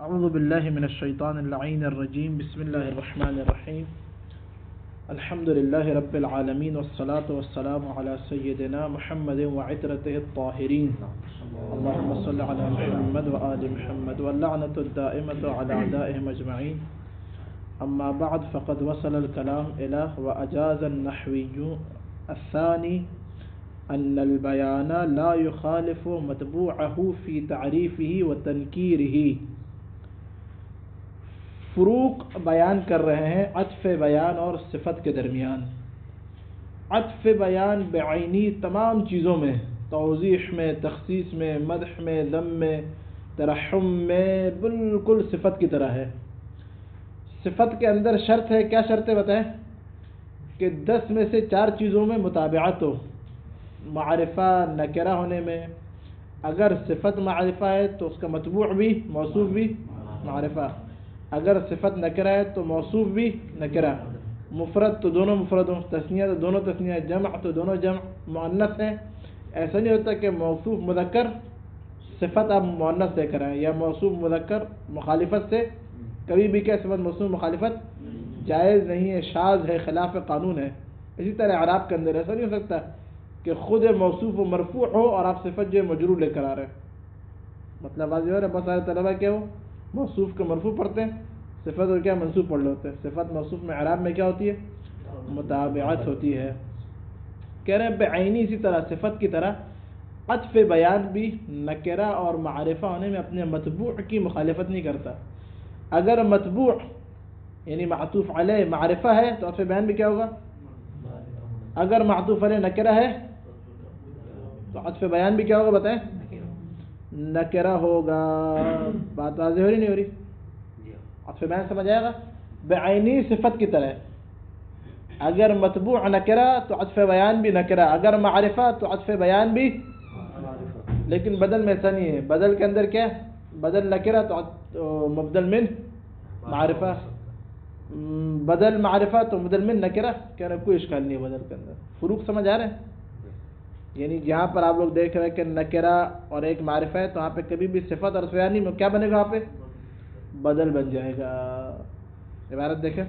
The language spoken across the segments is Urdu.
اعوذ باللہ من الشیطان اللعین الرجیم بسم اللہ الرحمن الرحیم الحمد للہ رب العالمین والصلاة والسلام علی سیدنا محمد وعطرته الطاہرین اللہم صل علی محمد وآل محمد واللعنة الدائمة على اعدائهم اجمعین اما بعد فقد وصل الكلام الى واجاز النحوی الثانی ان البیان لا يخالف متبوعه في تعریفه وتنکیره۔ فروق بیان کر رہے ہیں عطف بیان اور صفت کے درمیان۔ عطف بیان بعینی تمام چیزوں میں، توضیح میں، تخصیص میں، مدح میں، ذم میں، ترحم میں بالکل صفت کی طرح ہے۔ صفت کے اندر شرط ہے، کیا شرط ہے بتائیں؟ کہ 10 میں سے 4 چیزوں میں مطابعت ہو، معرفہ نکرہ ہونے میں۔ اگر صفت معرفہ ہے تو اس کا متبوع بھی موصوف بھی معرفہ، اگر صفت نکرہ ہے تو موصوف بھی نکرہ، مفرد تو دونوں مفرد ہوں، تثنیہ تو دونوں تثنیہ، جمع تو دونوں جمع، مؤنث ہیں۔ ایسا نہیں ہوتا کہ موصوف مذکر صفت آپ مؤنث دے کر آئیں، یا موصوف مذکر مخالفت سے کبھی بھی کیا صفت موصوف مخالفت جائز نہیں ہے، شاذ ہے، خلاف قانون ہے۔ اسی طرح اعراب کے اندر ایسا نہیں ہو سکتا کہ خود موصوف و مرفوع ہو اور آپ صفت جو مجرور لے کر آ رہے ہیں۔ مطلب واضح ہو رہا ہے؟ بہت سارے طلبہ کیا ہو موصوف کو مرفوع پڑھتے ہیں، صفت اور کیا منصوب پڑھ لیتے ہیں۔ صفت موصوف میں اعراب میں کیا ہوتی ہے؟ مطابعت ہوتی ہے۔ کہہ رہے ہیں بعینی اسی طرح صفت کی طرح عطف بیان بھی نکرہ اور معرفہ ہونے میں اپنے متبوع کی مخالفت نہیں کرتا۔ اگر متبوع یعنی معطوف علیہ معرفہ ہے تو عطف بیان بھی کیا ہوگا؟ اگر معطوف علیہ نکرہ ہے تو عطف بیان بھی کیا ہوگا بتائیں؟ نکرہ ہوگا۔ بات واضح ہو رہی نہیں ہو رہی؟ عطف بیان سمجھ آئے گا؟ بعینی صفت کی طرح، اگر متبوع نکرہ تو عطف بیان بھی نکرہ، اگر معرفہ تو عطف بیان بھی، لیکن بدل میں ایسا نہیں ہے۔ بدل کے اندر کیا؟ بدل نکرہ تو مبدل من معرفہ، بدل معرفہ تو مبدل من نکرہ، کہہ رہے کوئی اشکال نہیں ہے بدل کے اندر۔ فروق سمجھ آ رہے ہیں؟ یعنی جہاں پر آپ لوگ دیکھ رہے ہیں کہ نکرہ اور ایک معرفہ ہے تو وہاں پہ کبھی بھی صفت اور عطف بیان نہیں، کیا بنے گا وہاں پہ؟ بدل بن جائے گا۔ عبارت دیکھیں،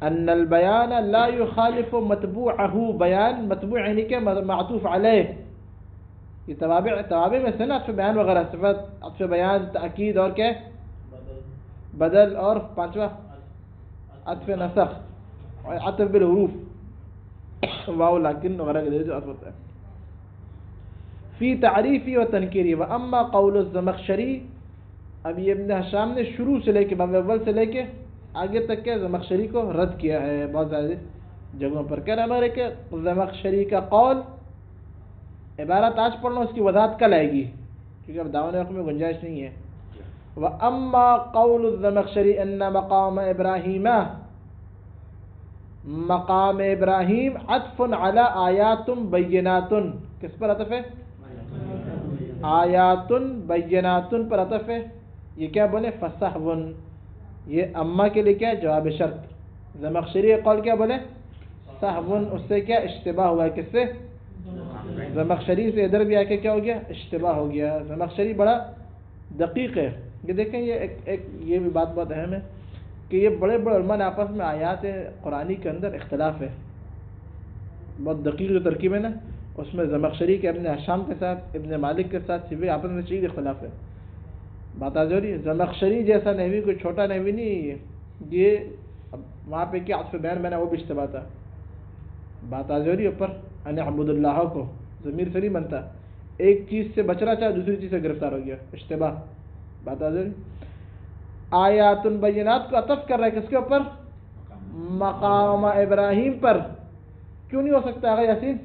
ان البیان لا يخالف متبوعہ، بیان متبوع یعنی کہ معطوف علیہ، یہ توابع میں سے نا عطف بیان وغیرہ، صفت عطف بیان تاکید اور کیا بدل، اور 5واں عطف نسخ اور عطف بالحروف واو لیکن وغیرہ کے ذریعے جو عطف ہوتا ہے۔ فی تعریفی و تنکیری و اما قول الزمخشری، اب یہ ابن حشام نے شروع سے لے کے باب اول سے لے کے آگے تک کے زمخشری کو رد کیا ہے بہت زیادہ جگہوں پر۔ کہہ رہا ہے کہ زمخشری کا قول، عبارت آج پڑھنا اس کی وضاحت کل آئے گی کیونکہ اب دعوی وقت میں گنجائش نہیں ہے۔ وَأَمَّا قَوْلُ الزَّمَخْشَرِي أَنَّ مَقَامَ إِبْرَاهِيمَ، مقام ابراہیم عطف علی آیات بینات، کس پر عطف ہے؟ آیات بینات پر عطف ہے۔ یہ کیا بولے؟ فصحون، یہ اما کے لیے کیا ہے؟ جواب شرط۔ زمخشری قول کیا بولے؟ صحون، اس سے کیا اشتباہ ہوا ہے؟ کس سے؟ زمخشری سے ادھر بھی آ کے کیا ہو گیا؟ اشتباہ ہو گیا۔ زمخشری بڑا دقیق ہے۔ یہ دیکھیں، یہ بھی بات بہت اہم ہے کہ یہ بڑے بڑے علماء نے آپس میں آیات قرآنی کے اندر اختلاف ہے، بہت دقیق جو ترکیب ہے نا، اس میں زمخشری کے ابن حشام کے ساتھ، ابن مالک کے ساتھ بھی آپس میں شدید اختلاف ہے۔ بات آ رہی ہے؟ زمخشری جیسا نحوی کوئی چھوٹا نحوی نہیں ہے، یہ وہاں پہ کیا عطف بیان میں نے وہ بھی اشتباہ تھا۔ بات آ رہی ہے؟ اوپر ان عبد اللہ کو ضمیر سے نہیں بنتا، ایک چیز سے بچنا چاہا دوسری چیز سے گرفتار ہو گیا، اشتباہ۔ بات آ رہی؟ آیات بینات کو عطف کر رہا ہے کس کے اوپر؟ مقام ابراہیم پر۔ کیوں نہیں ہو سکتا آغا یاسین؟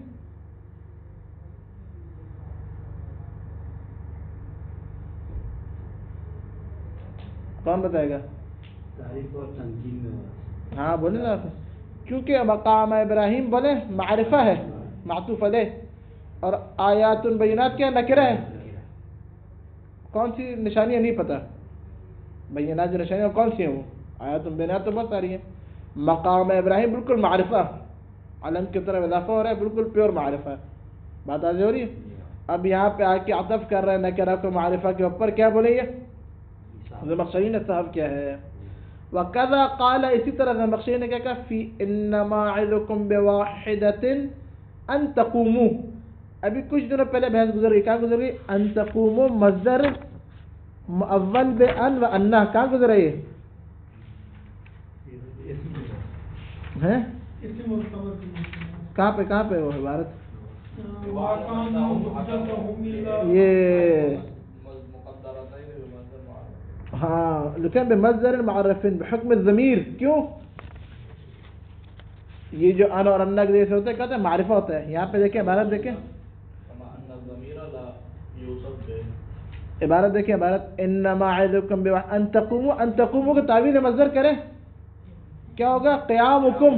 کون بتائے گا؟ تعریف اور تنقید میں ہاں بولے نا، کیونکہ مقام ابراہیم بولے معرفہ ہے معطوف علیہ، اور آیات بینات کیا نکرہ ہے۔ کون سی نشانی ہے نہیں پتہ، بینات جو نشانیاں کون سی ہیں؟ وہ آیات بینات تو بہت ساری ہیں۔ مقام ابراہیم بالکل معرفہ، علم کی طرف اضافہ ہو رہا ہے، بالکل پیور معرفہ ہے۔ بات آج ہو رہی ہے؟ اب یہاں پہ آ کے عطف کر رہے ہیں نکرہ کو معرفہ کے اوپر، کیا بولیں گے؟ زمخشری نے صاحب کیا ہے. وَكَذَا قَالَ اسی طرح زمخشری نے کیا کہا فِي إِنَّمَا عِذُكُمْ بِوَاحِدَةٍ أَن تَقُومُوا. ابھی کچھ دنوں پہلے بحث گزر گئی. کہاں گزر گئی؟ ان تقوموا مصدر مؤول بان و انا. کہاں گزر رہی ہے؟ کہاں پہ وہ عبارت؟ یہ ہاں لکھیں بمصدر معرف بحکم الضمیر. کیوں؟ یہ جو ان اور انا کے جیسے ہوتے ہیں کہتے ہیں معرفہ ہوتا ہے. یہاں پہ دیکھیں عبارت دیکھیں, عبارت دیکھیں عبارت انما اعظکم ان تقوموا. ان تقوموا کو تعویل مصدر کریں کیا ہوگا؟ قیامکم.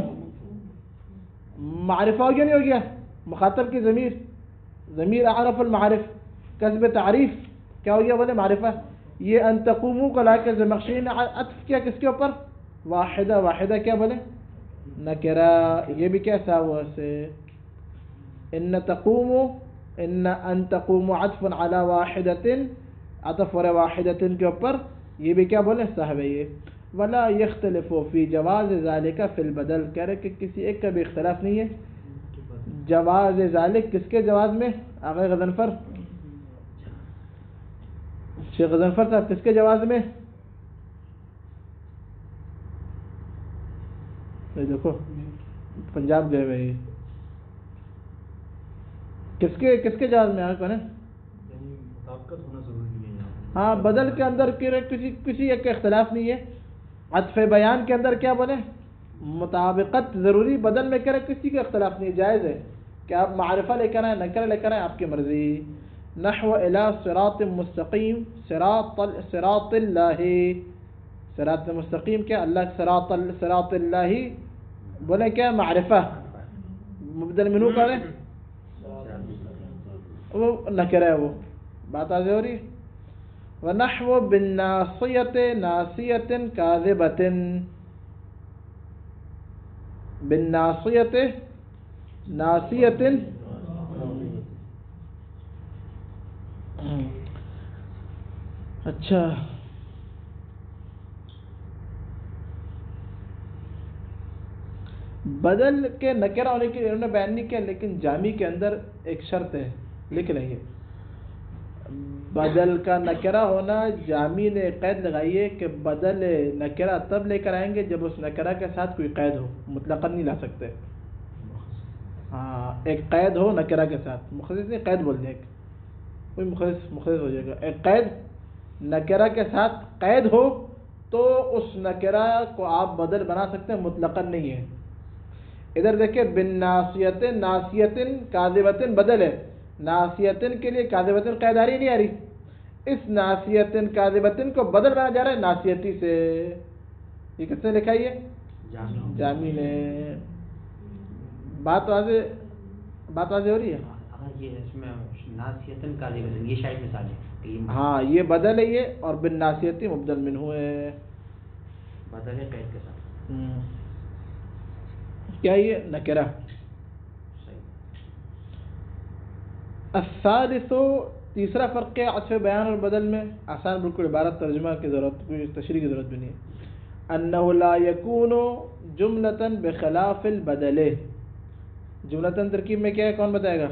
معرفہ ہو گیا نہیں ہو گیا؟ مخاطب کی ضمیر, ضمیر اعرف المعارف, کسب تعریف کیا ہو گیا؟ بولے معرفہ. یہ ان تقوموا کو لا کے زمخشری نے عطف کیا کس کے اوپر؟ واحدہ. واحدہ کیا بولے؟ نکرہ. یہ بھی کیسا ہوا سے ان تقوموا ان تقوموا عطف علی واحدۃ, عطف اور واحدۃ کے اوپر. یہ بھی کیا بولے؟ صاحب یہ. ولا یختلف فی جواز ذالک فی البدل. کہہ رہے کہ کسی ایک کا بھی اختلاف نہیں ہے جواز ذالک. کس کے جواز میں؟ آغا غضنفر, شیخ غضنفر صاحب کس کے جواز میں؟ یہ دیکھو پنجاب گئے ہوئے. کس کے جواز میں؟ کون ہے؟ ہاں بدل کے اندر کسی ایک کا اختلاف نہیں ہے. عطف بیان کے اندر کیا بولے؟ مطابقت ضروری. بدل میں کرے کسی کا اختلاف نہیں, جائز ہے کہ آپ معرفہ لے کر آئیں نکرہ لے کر آئیں, آپ کی مرضی. نحو الى صراط مستقیم, صراط اللہ. صراط مستقیم کیا؟ اللہ. صراط اللہ بولے کیا؟ معرفہ. مبدل منو کرے وہ نکرہ ہے. وہ بات واضح ہو رہی ہے. وَنَحْوَ بِالنَّاصِيَةِ نَاصِيَةٍ كَاذِبَةٍ. بِالنَّاصِيَةِ نَاصِيَةٍ. اچھا بدل کے نکرہ ہونے کے انہوں نے بیان نہیں کیا, لیکن جامی کے اندر ایک شرط ہے, لکھ لیں گے. بدل کا نکرہ ہونا, جامی نے قید لگائی ہے کہ بدل نکرہ تب لے کر آئیں گے جب اس نکرہ کے ساتھ کوئی قید ہو. مطلقاً نہیں لا سکتے. ہاں ایک قید ہو نکرہ کے ساتھ. مخصص نہیں, قید بول دیں, کوئی مخصص ہو جائے گا. ایک قید نکرہ کے ساتھ قید ہو تو اس نکرہ کو آپ بدل بنا سکتے ہیں, مطلقاً نہیں ہے. ادھر دیکھیں بالناصیۃ ناصیۃ کاذبۃ بدل ہے. ناصیۃ کے لیے کاذبۃ قید آ رہی نہیں آ رہی؟ اس ناصیۃ کاذبۃ کو بدل بنا جا رہا ہے ناصیتی سے. یہ کس نے لکھا؟ یہ جامی نے. بات واضح ہو رہی ہے؟ یہ شاید مثال ہے. ہاں یہ بدل ہے یہ, اور بالناصیۃ مبدل منہ ہے. بدل ہے قید کے ساتھ. کیا یہ نکرہ. الثالث تیسرا فرق ہے عطف بیان اور بدل میں. آسان بالکل, عبارت ترجمہ کی ضرورت, کوئی تشریح کی ضرورت بھی نہیں ہے. انه لا يكون جملة بخلاف البدل. جملتاً ترکیب میں کیا ہے؟ کون بتائے گا؟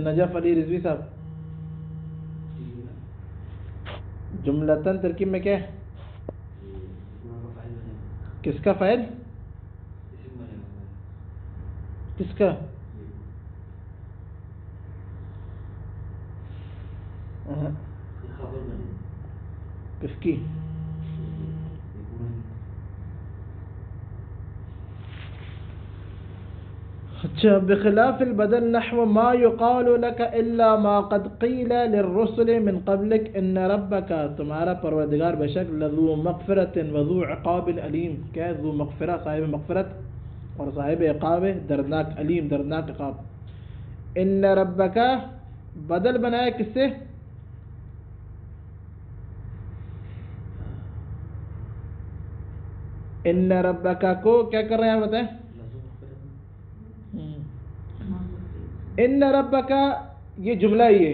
نجف علی رضوی صاحب. جملتاً ترکیب میں کیا ہے؟ کس کا فاعل؟ کس کا؟ کس کی؟ اچھا بخلاف البدل نحو ما يقال لك الا ما قد قيل للرسل من قبلك ان ربك, تمہارا پروردگار بے شک لذو مغفرت وذو عقاب علیم. کیا ہے؟ ذو مغفرہ, صاحب مغفرت, اور صاحب عقاب, دردناک, علیم, دردناک عقاب. ان ربک بدل بنایا کس سے؟ ان ربک کو کیا کر رہے ہیں بتائیں؟ ان ربک یہ جملہ ہی ہے,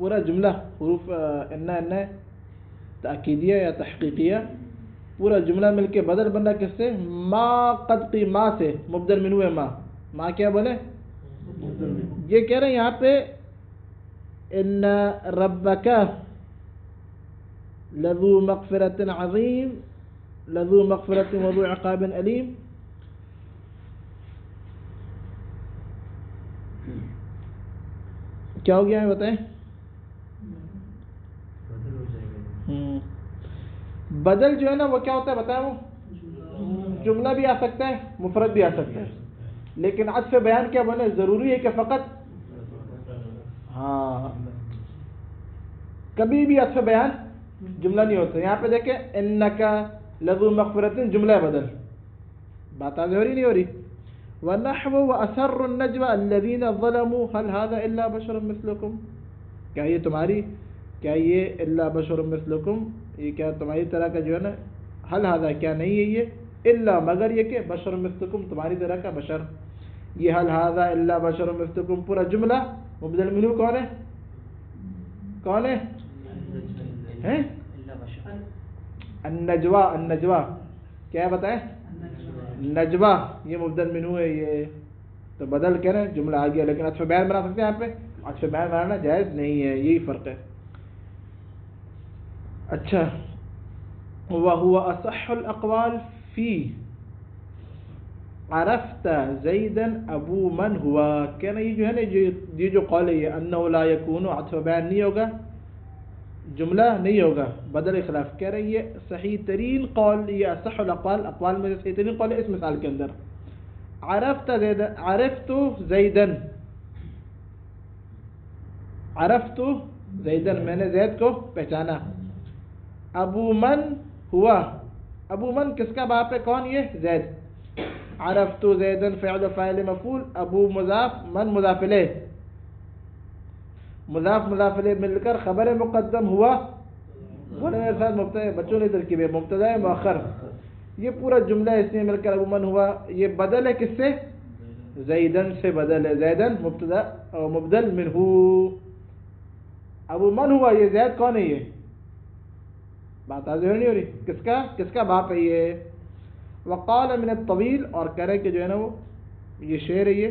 پورا جملہ حروف ان تاکیدیہ یا تحقیقیہ پورا جملہ مل کے بدل بن رہا کس سے؟ ما قد قی ما سے، مبدل منو ہے ما کیا بولے؟ یہ کہہ رہے ہیں یہاں پہ ان ربک لذو مغفرت عظیم لذو مغفرت وذو عقاب علیم. کیا ہو گیا ہے بتائیں؟ بدل جو ہے نا وہ کیا ہوتا ہے بتائیں؟ وہ جملہ بھی آ سکتا ہے، مفرد بھی آ سکتا ہے، لیکن عطف بیان کیا بنے؟ ضروری ہے کہ فقط ہاں کبھی بھی عطف بیان جملہ نہیں ہوتا. یہاں پہ دیکھیں انکا لذو مغفرت جملہ بدل، بات آگے ہو رہی نہیں ہو رہی؟ وَنَحْوُ وَأَسَرُّ النَّجْوَ الَّذِينَ ظَلَمُوا هَلْ هَذَا إِلَّا بَشَرٌ مِثْلُكُمْ. کیا یہ تمہاری، کیا یہ الا بشر مثلکم، یہ کیا تمہاری طرح کا جو ہے نا، حل هذا کیا نہیں ہے یہ، الا مگر یہ کہ بشر مثلکم تمہاری طرح کا بشر. یہ حل هذا الا بشر مثلکم پورا جملہ مبدل منو کون ہے؟ کون ہے؟ النجوا. النجوا کیا ہے بتائیں؟ نجوا یہ مبدل منو ہے، یہ تو بدل کہہ رہے ہیں جملہ آ گیا، لیکن عطف بیان بنا سکتے ہیں. یہاں پہ عطف بیان بنانا جائز نہیں ہے، یہی فرق ہے. اچھا وَهُوَ أَصَحُّ الْأَقْوَالِ فِي عرفت زیدًا ابو من ہوا. کہنا یہ جو ہے نا یہ جو قول ہے یہ انہ لا یکون عطف بیان نہیں ہوگا، جملہ نہیں ہوگا، بدل خلاف کہہ رہے ہیں یہ صحیح ترین قول، یہ اصح الاقوال، اقوال میں صحیح ترین قول ہے اس مثال کے اندر. عرفت زیدًا عرفت زیدً میں نے زید کو پہچانا. ابو من ہوا، ابو من کس کا باپ ہے؟ کون؟ یہ زید. عرفت زیدً فعل فاعل مفعول، ابو مضاف من مضاف الیہ، مضاف مضاف الیہ مل کر خبر مقدم ہوا میرے ساتھ مبتدا، بچوں نے ترکیب ہے مبتدا مؤخر، یہ پورا جملہ اس میں مل کر ابو من ہوا. یہ بدل ہے کس سے؟ زیدن سے بدل ہے. زیدن مبتدا اور مبدل منہ. ابو من ہوا یہ زید کون ہے؟ یہ بات آگے نہیں ہو رہی؟ کس کا باپ ہے یہ؟ وقال من الطویل اور کہہ رہے کہ جو ہے نا وہ یہ شعر ہے یہ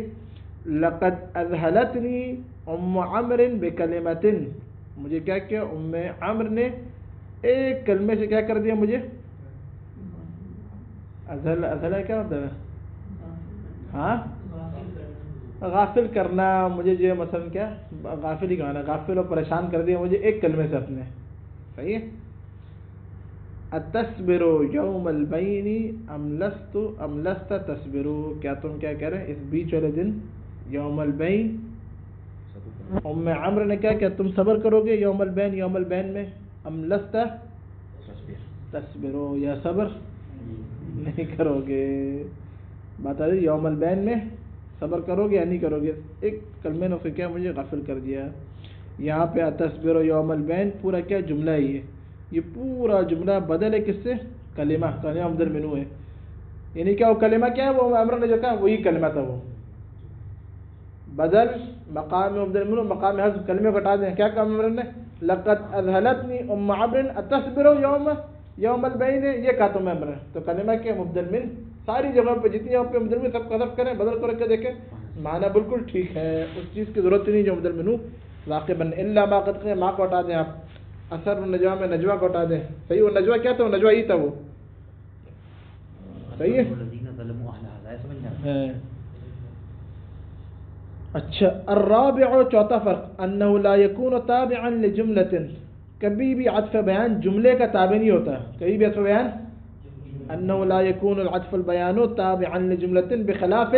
لقد اذہلتنی ام عمر بکلمۃ، مجھے کیا کیا ام عمر نے ایک کلمے سے کیا کر دیا مجھے. اذہل کیا ہوتا ہے؟ ہاں غافل کرنا مجھے، جو مثلا کیا غافل ہی کہنا، غافل اور پریشان کر دیا مجھے ایک کلمے سے اپنے. صحیح ہے. اتصبر یوم البین ام لست تصبر، کیا تم کیا کہہ رہے ہیں اس بیچ والے دن یوم البین. ام عمر نے کیا تم صبر کرو گے یوم البین، یوم البین میں، ام لست تصبرو یا صبر نہیں کرو گے. بتا رہی یوم البین میں صبر کرو گے یا نہیں کرو گے، ایک کلمے نے اسے کیا مجھے غافل کر دیا. یہاں پہ اتصبر یوم البین پورا کیا جملہ ہی ہے، یہ پورا جملہ بدل ہے کس سے؟ کلمہ مبدل منو ہے. یعنی کیا وہ کلمہ کیا ہے؟ وہ عمر نے جو کہا وہی کلمہ تھا، وہ بدل مقام مبدل منو مقام حذف کلمے کو ہٹا دیں. کیا کہا عمر نے؟ لقد اذہلتنی ام عمر اتصبر یوم البین، یہ کہا تم عمر. تو کلمہ کیا؟ مبدل من. ساری جگہوں پہ جتنی جگہوں پہ مبدل من سب کو حذف کریں، بدل کر کے دیکھیں معنی بالکل ٹھیک ہے، اس چیز کی ضرورت نہیں جو مبدل منو واقع بن. الا ما قد قیل، ما کو ہٹا دیں آپ، اثر النجوا میں نجوا کو ہٹا دیں. صحیح وہ نجوا کیا تھا؟ وہ نجوا ہی تھا وہ. صحیح ہے. اچھا الرابع چوتھا فرق انه لا يكون تابعا لجملة، کبھی بھی عطف بیان جملے کا تابع نہیں ہوتا. کبھی بھی عطف بیان انه لا يكون العطف البيان تابعا لجملة بخلاف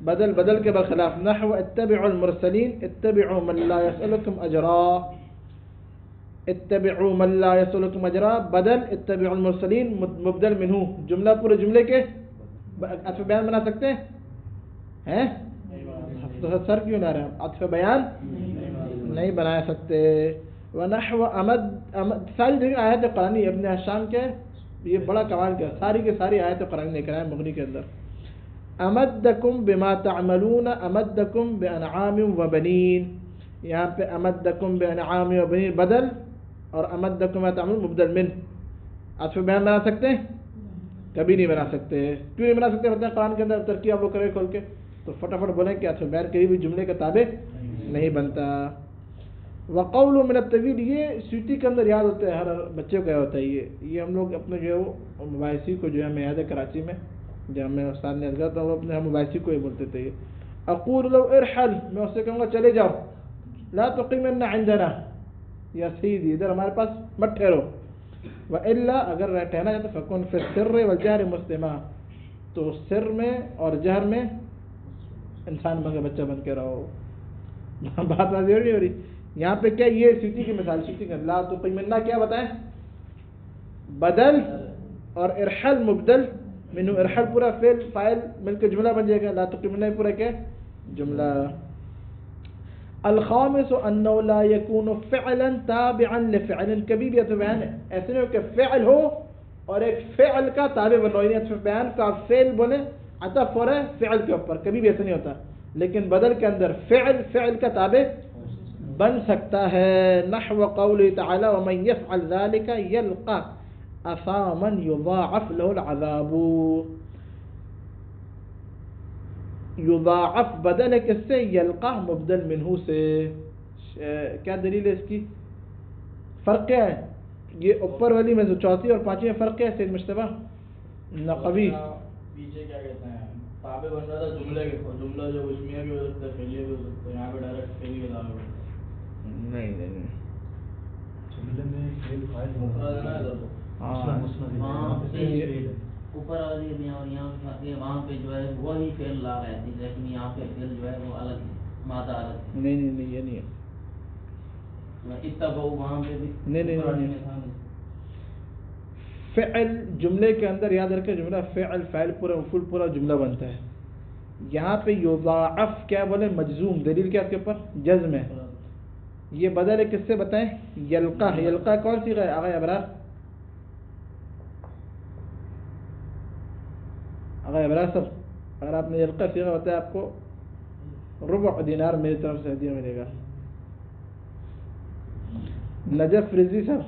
بدل، بدل کے برخلاف. نحو اتبعوا المرسلین اتبعوا من لا يسألكم اجرا، اتبعوا من لا يسألكم اجرا بدل اتبعوا المرسلین مبدل منہ. جملہ پورے جملے کے عطف بیان بنا سکتے ہیں؟ تو سر کیوں نہ رہے عطف بیان نہیں بنا سکتے. ونحو امد ساری جگہ آیت قرآنی ابن حشام کے یہ بڑا کمال کیا، ساری کے ساری آیت قرآنی لے کر آئے مغنی کے اندر. امدکم بما تعملون امدکم بانعام وبنین، یہاں پہ امدکم بانعام و بنین بدل اور امدکم ما تعملون مبدل من عطف بیان بنا سکتے ہیں؟ کبھی نہیں بنا سکتے. کیوں نہیں بنا سکتے؟ بتائیں قرآن کے اندر ترکیب آپ لوگ کرے کھول کے تو فٹافٹ بولیں کہ عطف بیان کبھی بھی جملے کا تابع نہیں بنتا. وقول من الطویل یہ سیوطی کے اندر یاد ہوتا ہے، ہر بچے کو یاد ہوتا ہے. یہ ہم لوگ اپنے جو ہے وہ مباحثی کو جو ہے ہمیں یاد ہے کراچی میں جب میں استاد نے ازگار تھا وہ اپنے مباحثی کو یہ بولتے تھے. اقول لو ارحل، میں اس سے کہوں گا چلے جاؤ. لا تقیمن عندنا، یا سیدی ادھر ہمارے پاس مت ٹھہرو. والا اگر ٹھہرنا چاہتے فکن فی السر والجہر مسلما، تو سر میں اور جہر میں انسان بن کے بچہ بن کے رہو. بات واضح نہیں ہو رہی یہاں پہ؟ کیا یہ سیوطی کی مثال؟ سیوطی کا لا تقیمن کیا بتائیں؟ بدل اور ارحل مبدل منو. ارحل پورا فعل فاعل مل کے جملہ بن جائے گا، لا تقیمن پورا کیا جملہ. الخامس انه لا يكون فعلا تابعا لفعل، کبھی بھی عطف بیان ایسے نہیں ہو کہ فعل ہو اور ایک فعل کا تابع بنو. یعنی عطف بیان کا فعل بولے عطف ہو رہا ہے فعل کے اوپر، کبھی بھی ایسا نہیں ہوتا. لیکن بدل کے اندر فعل کا تابع بن سکتا ہے. نحو قوله تعالی ومن يفعل ذلك يلقى اثاما يضاعف له العذاب. یضاعف بدل ہے کس سے؟ یلقا مبدل منہو سے. کیا دلیل ہے اس کی؟ فرق کیا ہے؟ یہ اوپر والی میں چوتھی اور پانچویں میں فرق کیا ہے سید مشتبہ نقوی؟ پیچھے کیا کہتے ہیں تابع بن رہا تھا جملے کے، جملہ جو اسمیہ بھی ہو سکتا ہے فعلیہ بھی ہو سکتا ہے، یہاں پہ ڈائریکٹ فعلی کے تابع نہیں جملے میں فعل فاعل مفرد ہے نا. وہاں پہ اوپر والی میں اور یہاں وہاں پہ جو ہے وہی فعل لا رہے تھے، لیکن یہاں پہ فعل جو ہے وہ الگ ہے، مادہ الگ ہے. نہیں یہ نہیں ہے. اتبعوا وہاں پہ بھی نہیں. فعل جملے کے اندر یاد رکھے جملہ فعل فاعل پورا مفعول پورا جملہ بنتا ہے. یہاں پہ یضاعف کیا بولے مجزوم، دلیل کیا اس کے اوپر؟ جزم ہے. یہ بدل ہے کس سے بتائیں؟ یلقا. یلقا کون سی ہے آغا ابرار؟ آغا ابرار صاحب اگر آپ نے یلقا سیغہ بتایا آپ کو ربع دینار میری طرف سے ہدیہ ملے گا. نجف رضوی صاحب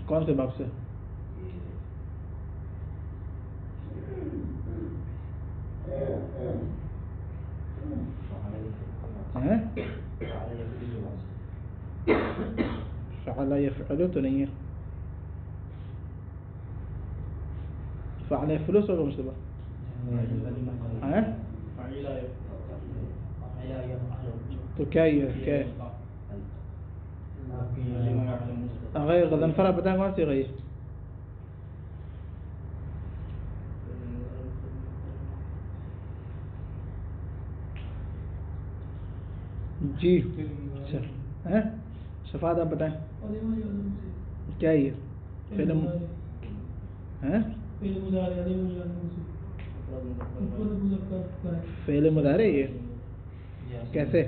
کون سے باب سے؟ فعل یفعل تو نہیں ہے، فعل فلوس ہوگا مشتبہ. تو کیا یہ کیا ہے؟ غیر غضنفر آپ بتائیں کون سی غیر؟ جی شفاعت آپ بتائیں کیا یہ فلم فعل مضارع یہ کیسے؟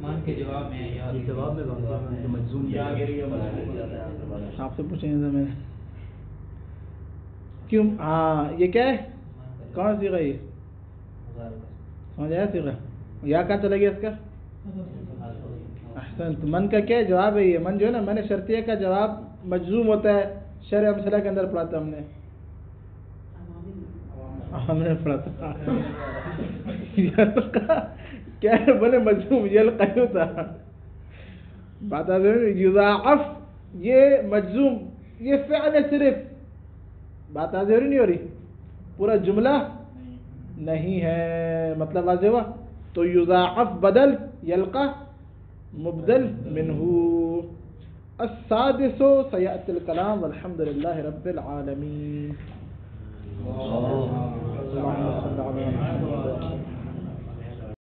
مان کے جواب میں جواب میں مجزوم آپ سے پوچھیں گے میں کیوں. ہاں یہ کیا ہے؟ کون سی غیر سمجھ آیا سیغہ؟ یا کہاں چلا گیا اس کا؟ احسنت. من کا کیا جواب ہے؟ یہ من جو ہے نا من شرطیہ کا جواب مجزوم ہوتا ہے. شرح امثلہ کے اندر پڑھا تھا ہم نے پڑھا تھا کیا ہے بولے مجزوم یلقا تھا. بات یضاعف یہ مجزوم یہ فعل ہے صرف. بات واضح نہیں ہو رہی؟ پورا جملہ نہیں ہے. مطلب واضح ہوا؟ تو یضاعف بدل یلقا مبدل منہ. السادس سیأتی الکلام والحمد للہ رب العالمین.